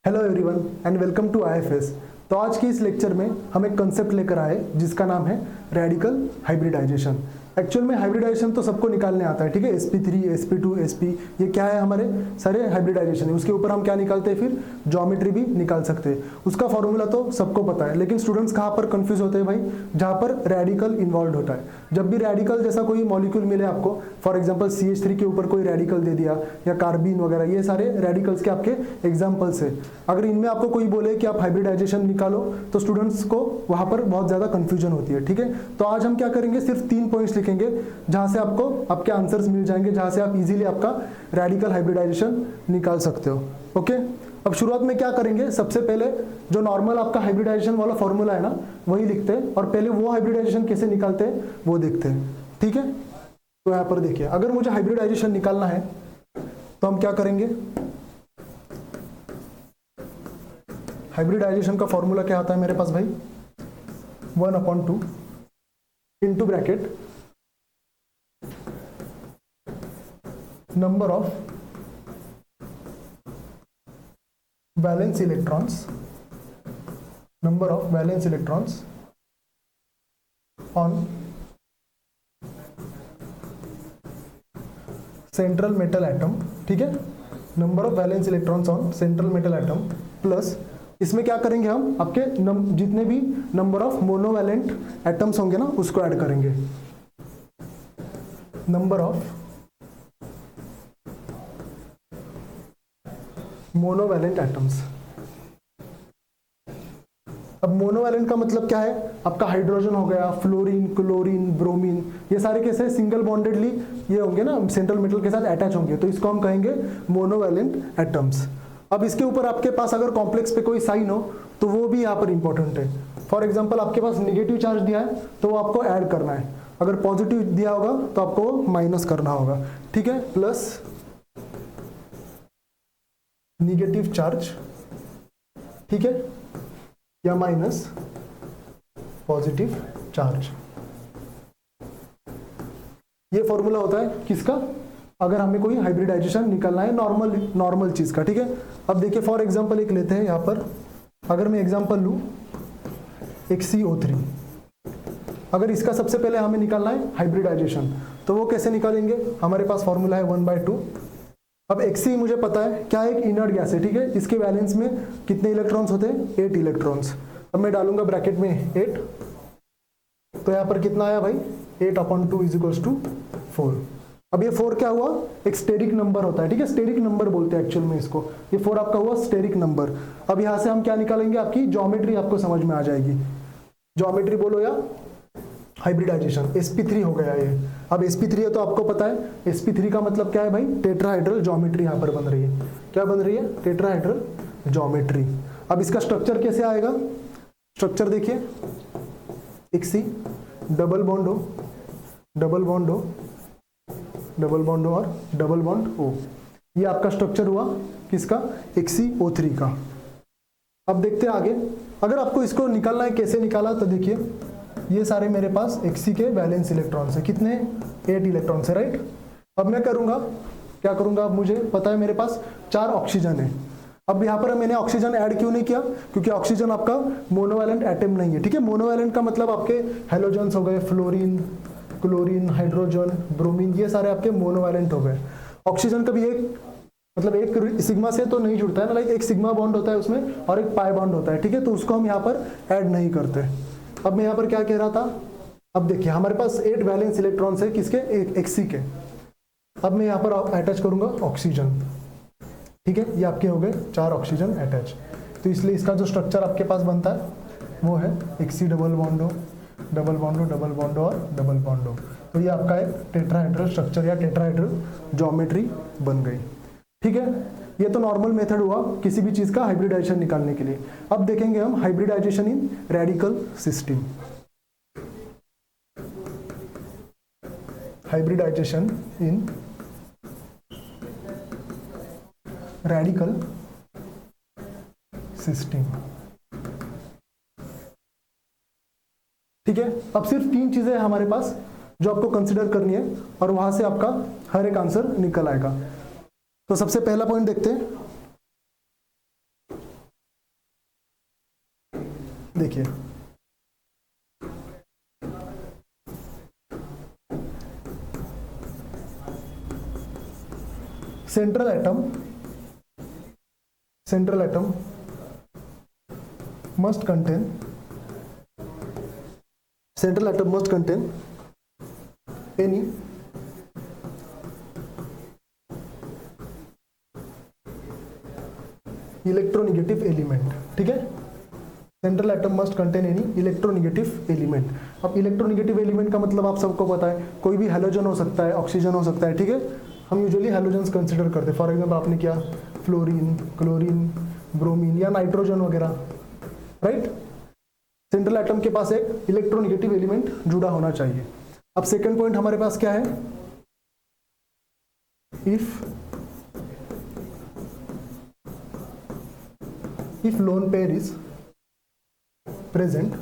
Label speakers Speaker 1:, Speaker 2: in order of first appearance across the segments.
Speaker 1: Hello everyone and welcome to IFS. तो आज की इस लेक्चर में हम एक कंसेप्ट लेकर आए जिसका नाम है रेडिकल हाइब्रिडाइजेशन। एक्चुअल में हाइब्रिडाइजेशन तो सबको निकालने आता है, ठीक है। sp3, sp2, sp ये क्या है, हमारे सारे हाइब्रिडाइजेशन है। उसके ऊपर हम क्या निकालते हैं, फिर ज्योमेट्री भी निकाल सकते हैं। उसका फॉर्मूला तो सबको पता है, लेकिन स्टूडेंट्स कहाँ पर कंफ्यूज होते हैं भाई, जहाँ पर रेडिकल इन्वॉल्व होता है। जब भी रेडिकल जैसा कोई मॉलिक्यूल मिले आपको, फॉर एग्जाम्पल CH3 के ऊपर कोई रेडिकल दे दिया या कार्बीन वगैरह, ये सारे रेडिकल्स के आपके एग्जाम्पल्स है। अगर इनमें आपको कोई बोले कि आप हाइब्रिडाइजेशन निकालो तो स्टूडेंट्स को वहां पर बहुत ज्यादा कंफ्यूजन होती है, ठीक है। तो आज हम क्या करेंगे, सिर्फ 3 पॉइंट्स लिखेंगे जहां से आपको आपके आंसर्स मिल जाएंगे, जहां से आप इजीली आपका रेडिकल हाइब्रिडाइजेशन निकाल सकते हो। ओके, अब शुरुआत में क्या करेंगे, सबसे पहले जो नॉर्मल आपका हाइब्रिडाइजेशन वाला फॉर्मूला है ना, वही लिखते हैं और पहले वो हाइब्रिडाइजेशन कैसे निकालते हैं वो देखते हैं, ठीक है। तो यहां पर देखिए, अगर मुझे हाइब्रिडाइजेशन निकालना है तो हम क्या करेंगे, हाइब्रिडाइजेशन का फॉर्मूला क्या आता है मेरे पास भाई, 1/2 into bracket number of valence electrons on central metal atom, ठीक है। Number of valence electrons on central metal atom plus इसमें क्या करेंगे हम, आपके जितने भी नंबर ऑफ मोनोवैलेंट एटम्स होंगे ना उसको ऐड करेंगे। Number of monovalent atoms. अब मोनोवैलेंट का मतलब क्या है, आपका हाइड्रोजन हो गया, फ्लोरीन, क्लोरीन, ब्रोमीन, ये सारे कैसे सिंगल बॉन्डेडली ये होंगे ना, सेंट्रल मेटल के साथ अटैच होंगे, तो इसको हम कहेंगे मोनोवैलेंट एटम्स। अब इसके ऊपर आपके पास अगर कॉम्प्लेक्स पे कोई साइन हो तो वो भी यहाँ पर इंपॉर्टेंट है। फॉर एग्जांपल आपके पास निगेटिव चार्ज दिया है तो वो आपको ऐड करना है, अगर पॉजिटिव दिया होगा तो आपको माइनस करना होगा, ठीक है। प्लस निगेटिव चार्ज, ठीक है, या माइनस पॉजिटिव चार्ज। ये फॉर्मूला होता है किसका, अगर हमें कोई हाइब्रिडाइजेशन निकालना है नॉर्मल चीज का, ठीक है। अब देखिए फॉर एग्जांपल एक लेते हैं यहाँ पर, अगर मैं एग्जांपल लूं XCO3, अगर इसका सबसे पहले हमें निकालना है हाइब्रिडाइजेशन तो वो कैसे निकालेंगे, हमारे पास फॉर्मूला है 1/2। अब Xc मुझे पता है क्या है, एक इनर्ट गैस है, ठीक है। इसके वैलेंस में कितने इलेक्ट्रॉन्स होते हैं, 8 इलेक्ट्रॉन्स। अब मैं डालूंगा ब्रैकेट में 8, तो यहाँ पर कितना आया भाई, 8/2 = 4। अब ये 4 क्या हुआ, एक स्टेरिक नंबर होता है, ठीक है, स्टेरिक नंबर बोलते हैं एक्चुअल में इसको। ये 4 आपका हुआ स्टेरिक नंबर। अब यहाँ से हम क्या निकालेंगे, आपकी ज्योमेट्री आपको समझ में आ जाएगी। ज्योमेट्री बोलो या हाइब्रिडाइजेशन, sp3 हो गया ये। अब sp3 है तो आपको पता है sp3 का मतलब क्या है भाई, टेट्राहेड्रल ज्योमेट्री यहाँ पर बन रही है। क्या बन रही है, टेट्राहेड्रल ज्योमेट्री। अब इसका स्ट्रक्चर कैसे आएगा, स्ट्रक्चर देखिए, Xc डबल बॉन्ड हो, डबल बॉन्ड हो, डबल बॉन्ड और डबल बॉन्ड O। ये आपका स्ट्रक्चर हुआ किसका, XCO3 का। अब देखते हैं आगे, अगर आपको इसको निकालना है कैसे निकाला, तो देखिए ये सारे मेरे पास Xc के वैलेंस इलेक्ट्रॉन्स है, कितने, 8 इलेक्ट्रॉन्स है, राइट। अब मैं करूंगा क्या करूंगा, अब मुझे पता है मेरे पास 4 ऑक्सीजन है। अब यहाँ पर मैंने ऑक्सीजन ऐड क्यों नहीं किया, क्योंकि ऑक्सीजन आपका मोनोवैलेंट एटम नहीं है, ठीक है। मोनोवैलेंट का मतलब आपके हेलोजन्स हो गए, फ्लोरीन, क्लोरीन, हाइड्रोजन, ब्रोमीन, ये सारे आपके मोनोवैलेंट हो गए। ऑक्सीजन कभी एक मतलब एक सिग्मा से तो नहीं जुड़ता है ना, लाइक एक सिग्मा बॉन्ड होता है उसमें और एक पाई बॉन्ड होता है, ठीक है, तो उसको हम यहाँ पर ऐड नहीं करते। अब मैं यहाँ पर क्या कह रहा था, अब देखिए हमारे पास 8 वैलेंस इलेक्ट्रॉन्स है, किसके, Xc के। अब मैं यहाँ पर अटैच करूंगा ऑक्सीजन, ठीक है, ये आपके हो गए 4 ऑक्सीजन अटैच। तो इसलिए इसका जो स्ट्रक्चर आपके पास बनता है वो है Xc डबल बॉन्ड हो, डबल बॉन्ड हो, डबल बॉन्ड हो और डबल बॉन्ड हो। तो ये आपका एक टेट्राहेड्रल स्ट्रक्चर या टेट्राहेड्रल ज्योमेट्री बन गई, ठीक है। ये तो नॉर्मल मेथड हुआ किसी भी चीज का हाइब्रिडाइजेशन निकालने के लिए। अब देखेंगे हम हाइब्रिडाइजेशन इन रेडिकल सिस्टम। हाइब्रिडाइजेशन इन रेडिकल सिस्टम, ठीक है। अब सिर्फ 3 चीजें हमारे पास जो आपको कंसिडर करनी है और वहां से आपका हर एक आंसर निकल आएगा। तो सबसे पहला पॉइंट देखते हैं, देखिए central atom must contain any electronegative element. ठीक है, central atom must contain any electronegative element. अब इलेक्ट्रोनेगेटिव एलिमेंट का मतलब आप सबको पता है, कोई भी हैलोजन हो सकता है, ऑक्सीजन हो सकता है। ठीक है, हम यूजुअली हैलोजन्स कंसिडर करते हैं। फॉर एग्जांपल आपने क्या, फ्लोरीन, क्लोरीन, ब्रोमीन या नाइट्रोजन वगैरह, राइट। सेंट्रल एटम के पास एक इलेक्ट्रोनेगेटिव एलिमेंट जुड़ा होना चाहिए। अब सेकंड पॉइंट हमारे पास क्या है, if lone pair is present.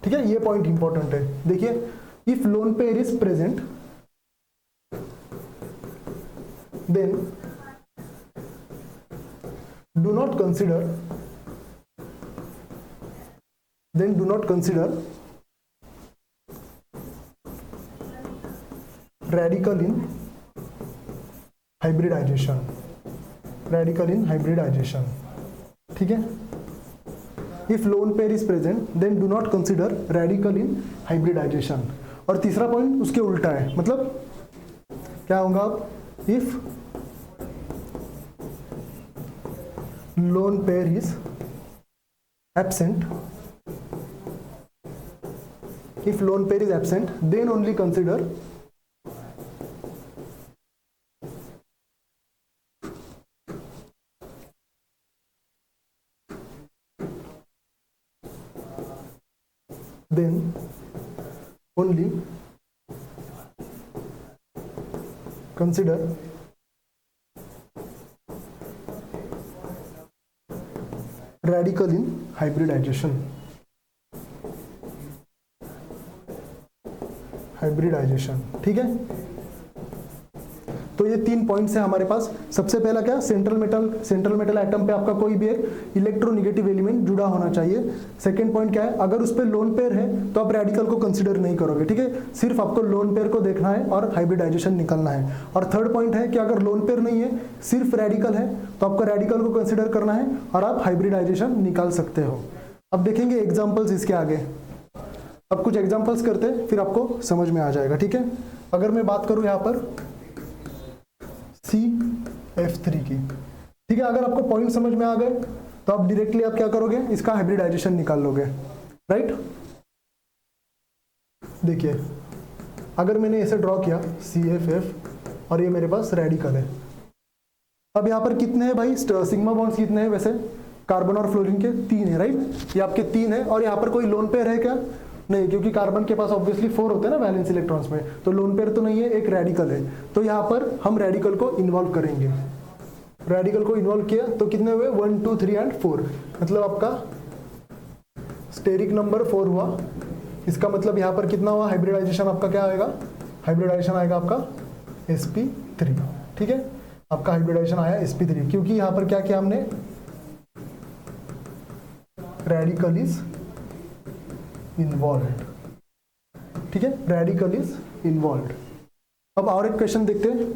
Speaker 1: ठीक है, ये पॉइंट इंपॉर्टेंट है। देखिए, if lone pair is present then do not consider radical in hybridization। ठीक है, if lone pair is present then do not consider radical in hybridization। और तीसरा point उसके उल्टा है, मतलब क्या होगा, अब if lone pair is absent, then only consider radical in hybridization। ठीक है, तो ये 3 पॉइंट्स है हमारे पास। सबसे पहला क्या, सेंट्रल मेटल एटम पे आपका कोई भी एक इलेक्ट्रोनेगेटिव एलिमेंट जुड़ा होना चाहिए। सेकंड पॉइंट क्या है, अगर उस पे लोन पेयर है तो आप रेडिकल को कंसीडर नहीं करोगे। ठीक है, सिर्फ आपको लोन पेयर को देखना है और हाइब्रिडाइजेशन निकालना है। और थर्ड पॉइंट है कि अगर लोन पेयर नहीं है, सिर्फ रेडिकल है, तो आपको रेडिकल को कंसिडर करना है और आप हाइब्रिडाइजेशन निकाल सकते हो। अब देखेंगे एग्जाम्पल्स इसके आगे। अब कुछ एग्जाम्पल्स करते हैं, फिर आपको समझ में आ जाएगा। ठीक है, अगर मैं बात करूं यहाँ पर CF3 की, ठीक है, अगर आपको पॉइंट समझ में आ गए तो आप डायरेक्टली आप क्या करोगे, इसका हाइब्रिडाइजेशन निकाल लोगे, राइट। देखिए, अगर मैंने ऐसे ड्रॉ किया CFF और ये मेरे पास रेडिकल है। अब यहाँ पर कितने हैं भाई, सिग्मा बॉन्ड्स कितने हैं वैसे, कार्बन और फ्लोरीन के 3 है, राइट। ये आपके 3 है। और यहाँ पर कोई लोन पेयर है क्या, नहीं, क्योंकि कार्बन के पास ऑब्वियसली 4 होते हैं ना वैलेंस इलेक्ट्रॉन्स में, तो लोन पेयर तो नहीं है, एक रेडिकल है। तो यहाँ पर हम रेडिकल को इन्वॉल्व करेंगे। रेडिकल को इन्वॉल्व किया तो कितने हुए, 1 2 3 एंड 4, मतलब आपका स्टेरिक नंबर 4 हुआ। इसका मतलब यहाँ पर कितना हुआ, हाइब्रिडाइजेशन आपका क्या आएगा, हाइब्रिडाइजेशन आएगा आपका sp3। ठीक है, आपका हाइब्रिडाइजेशन आया sp3, क्योंकि यहाँ पर क्या किया हमने, रेडिकल इज इन्वॉल्व्ड। ठीक है, रेडिकल इज इन्वॉल्व्ड। अब और एक क्वेश्चन देखते हैं।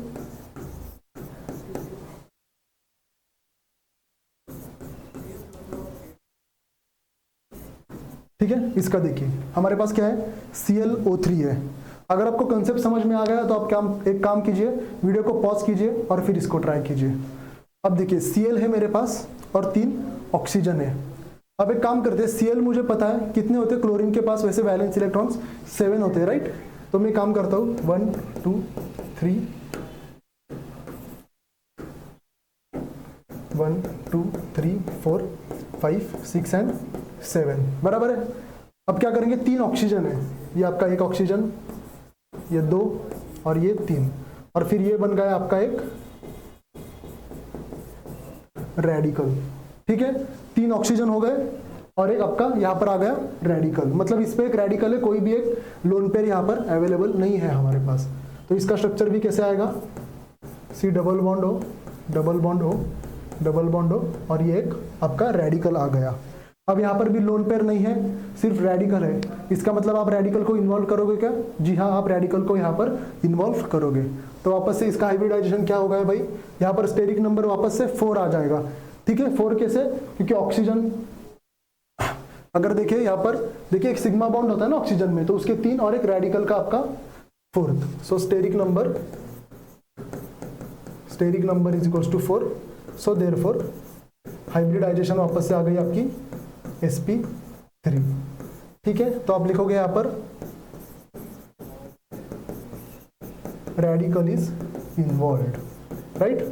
Speaker 1: ठीक है, इसका देखिए, हमारे पास क्या है, ClO3 है। अगर आपको कंसेप्ट समझ में आ गया तो आप एक काम कीजिए, वीडियो को पॉज कीजिए और फिर इसको ट्राई कीजिए। अब देखिए, Cl है मेरे पास और 3 ऑक्सीजन है। अब एक काम करते हैं, Cl मुझे पता है कितने होते हैं, क्लोरीन के पास वैसे वैलेंस इलेक्ट्रॉन्स 7 होते हैं, राइट। तो मैं काम करता हूँ 1 2 3 1 2 3 4 5 6 एंड 7, बराबर है। अब क्या करेंगे, 3 ऑक्सीजन है, ये आपका एक ऑक्सीजन, ये 2 और ये 3, और फिर ये बन गया आपका एक रेडिकल। ठीक है, 3 ऑक्सीजन हो गए और एक आपका यहाँ पर आ गया रेडिकल, मतलब इस पे एक रेडिकल है, कोई भी एक लोन पेयर यहाँ पर अवेलेबल नहीं है हमारे पास। तो इसका स्ट्रक्चर भी कैसे आएगा, C double bond O double bond O double bond O, और ये एक आपका रेडिकल आ गया। अब यहाँ पर भी लोन पेयर नहीं है, सिर्फ रेडिकल है। इसका मतलब आप रेडिकल को इन्वॉल्व करोगे क्या? जी हाँ, आप रेडिकल को यहाँ पर इन्वॉल्व करोगे। तो वापस से इसका हाइब्रिडाइजेशन क्या होगा भाई? यहाँ पर स्टेरिक नंबर वापस से 4 आ जाएगा। ठीक है, 4 कैसे? क्योंकि ऑक्सीजन, अगर देखिए यहाँ पर देखिए एक सिग्मा बॉन्ड होता है ना ऑक्सीजन में, तो उसके 3 और एक रेडिकल का आपका 4th। So steric number is equals to 4। So therefore hybridization वापस से आ गई आपकी sp3। ठीक है, तो आप लिखोगे यहां पर radical is involved, right?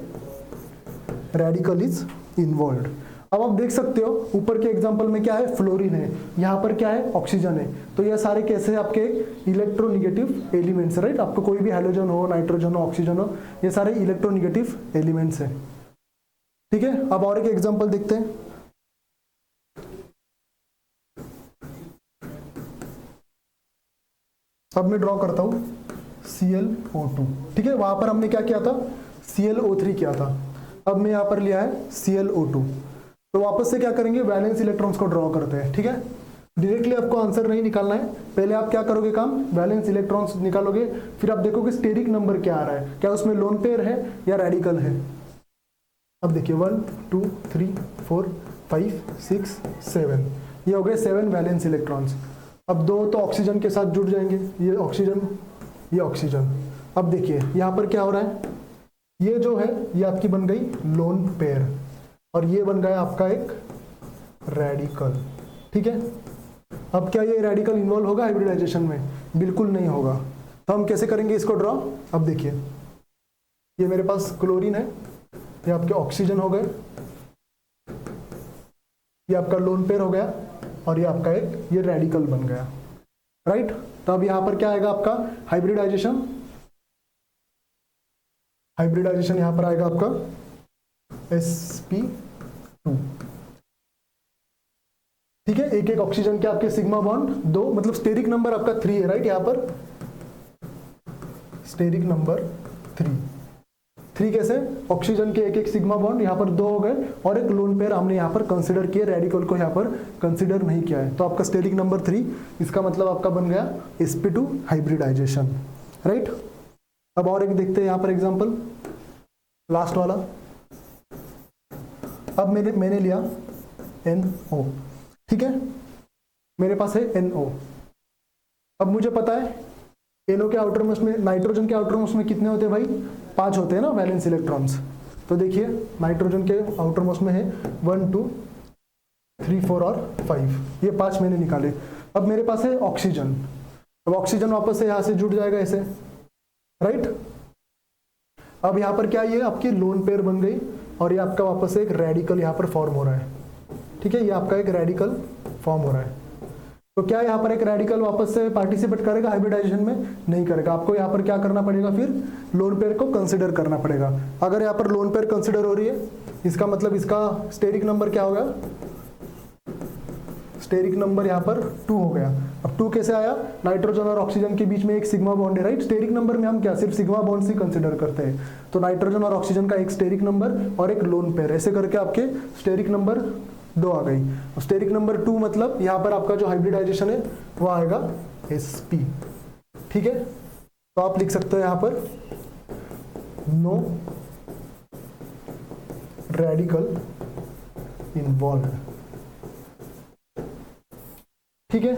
Speaker 1: Radical is involved. अब आप देख सकते हो ऊपर के एग्जांपल में क्या है? फ्लोरीन है, यहाँ पर क्या है? ऑक्सीजन है। तो ये सारे कैसे आपके इलेक्ट्रोनिगेटिव एलिमेंट्स, राइट? आपको कोई भी हाइड्रोजन हो, नाइट्रोजन हो, ऑक्सीजन हो, ये सारे इलेक्ट्रोनिगेटिव एलिमेंट्स हैं। ठीक है, अब और एक एग्जांपल देखते हैं। अब मैं ड्रॉ करता हूं ClO2। ठीक है, वहां पर हमने क्या किया था? ClO3 किया था। अब मैं यहां पर लिया है ClO2। तो वापस से क्या करेंगे? वैलेंस इलेक्ट्रॉन्स को ड्रॉ करते हैं। ठीक है, डायरेक्टली आपको आंसर नहीं निकालना है, पहले आप क्या करोगे काम? वैलेंस इलेक्ट्रॉन्स निकालोगे, फिर आप देखोगे स्टेरिक नंबर क्या आ रहा है, क्या उसमें लोन पेयर है या रेडिकल है। अब देखिए 1 2 3 4 5 6 7, ये हो गए 7 वैलेंस इलेक्ट्रॉन्स। अब 2 तो ऑक्सीजन के साथ जुड़ जाएंगे, ये ऑक्सीजन, ये ऑक्सीजन। अब देखिए यहाँ पर क्या हो रहा है? ये जो है ये आपकी बन गई लोन पेयर, और ये बन गया आपका एक रेडिकल। ठीक है, अब क्या ये रेडिकल इन्वॉल्व होगा हाइब्रिडाइजेशन में? बिल्कुल नहीं होगा। तो हम कैसे करेंगे इसको ड्रॉ? अब देखिए ये मेरे पास क्लोरीन है, ये आपके ऑक्सीजन हो गए, ये आपका लोन पेयर हो गया, और ये आपका एक ये रेडिकल बन गया, राइट? तो अब यहां पर क्या आएगा आपका? हाइब्रिडाइजेशन। हाइब्रिडाइजेशन यहां पर आएगा आपका sp2। ठीक है, एक एक ऑक्सीजन के आपके सिग्मा बॉन्ड 2, मतलब स्टेरिक नंबर आपका 3 है, राइट? यहां पर स्टेरिक नंबर 3 कैसे? ऑक्सीजन के एक एक सिग्मा बॉन्ड, यहाँ पर 2 हो गए, और एक लोन पेयर हमने यहाँ पर कंसिडर किए, रेडिकल को यहाँ पर कंसिडर नहीं किया है। तो आपका स्टेरिक नंबर 3, इसका मतलब आपका बन गया sp2 हाइब्रिडाइजेशन, राइट? अब और एक देखते हैं यहाँ पर एग्जांपल, लास्ट वाला। अब मैंने लिया NO। ठीक है, मेरे पास है NO। अब मुझे पता है NO के आउटर मोस्ट में, नाइट्रोजन के आउटर मोस्ट में कितने होते हैं भाई? 5 होते हैं ना वैलेंस इलेक्ट्रॉन्स। तो देखिए नाइट्रोजन के आउटर मोस्ट में है 1 2 3 4 और 5, ये 5 मैंने निकाले। अब मेरे पास है ऑक्सीजन। अब ऑक्सीजन वापस से यहाँ से जुड़ जाएगा ऐसे, राइट? अब यहाँ पर क्या, ये आपकी लोन पेयर बन गई, और ये आपका वापस से एक रेडिकल यहाँ पर फॉर्म हो रहा है। ठीक है, ये आपका एक रेडिकल फॉर्म हो रहा है। तो क्या यहाँ पर एक रेडिकल वापस से पार्टिसिपेट करेगा हाइब्रिडाइजेशन में? नहीं करेगा। आपको यहाँ पर क्या करना पड़ेगा? फिर लोन पेयर को कंसिडर करना पड़ेगा। अगर यहाँ पर लोन पेयर कंसिडर हो रही है, इसका मतलब इसका स्टेरिक नंबर क्या होगा? स्टेरिक नंबर यहाँ पर 2 हो गया। अब 2 कैसे आया? नाइट्रोजन और ऑक्सीजन के बीच में एक सिग्मा बॉन्ड है, राइट? स्टेरिक नंबर में हम क्या सिर्फ सिग्मा बॉन्ड से कंसिडर करते हैं। तो नाइट्रोजन और ऑक्सीजन का एक स्टेरिक नंबर और एक लोन पेयर, ऐसे करके आपके स्टेरिक नंबर 2 आ गई। स्टेरिक नंबर 2 मतलब यहाँ पर आपका जो हाइब्रिडाइजेशन है वो आएगा sp। ठीक है, तो आप लिख सकते हो यहाँ पर नो रेडिकल इन्वॉल्व। ठीक है,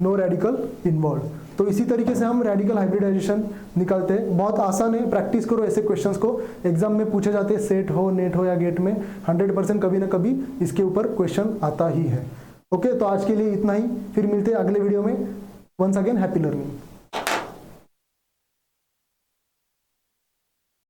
Speaker 1: नो रेडिकल इन्वॉल्व। तो इसी तरीके से हम रेडिकल हाइब्रिडाइजेशन निकालते हैं। बहुत आसान है, प्रैक्टिस करो ऐसे क्वेश्चंस को, एग्जाम में पूछे जाते हैं, सेट हो, नेट हो या गेट में 100% कभी ना कभी इसके ऊपर क्वेश्चन आता ही है। ओके, तो आज के लिए इतना ही, फिर मिलते हैं अगले वीडियो में। Once again happy learning.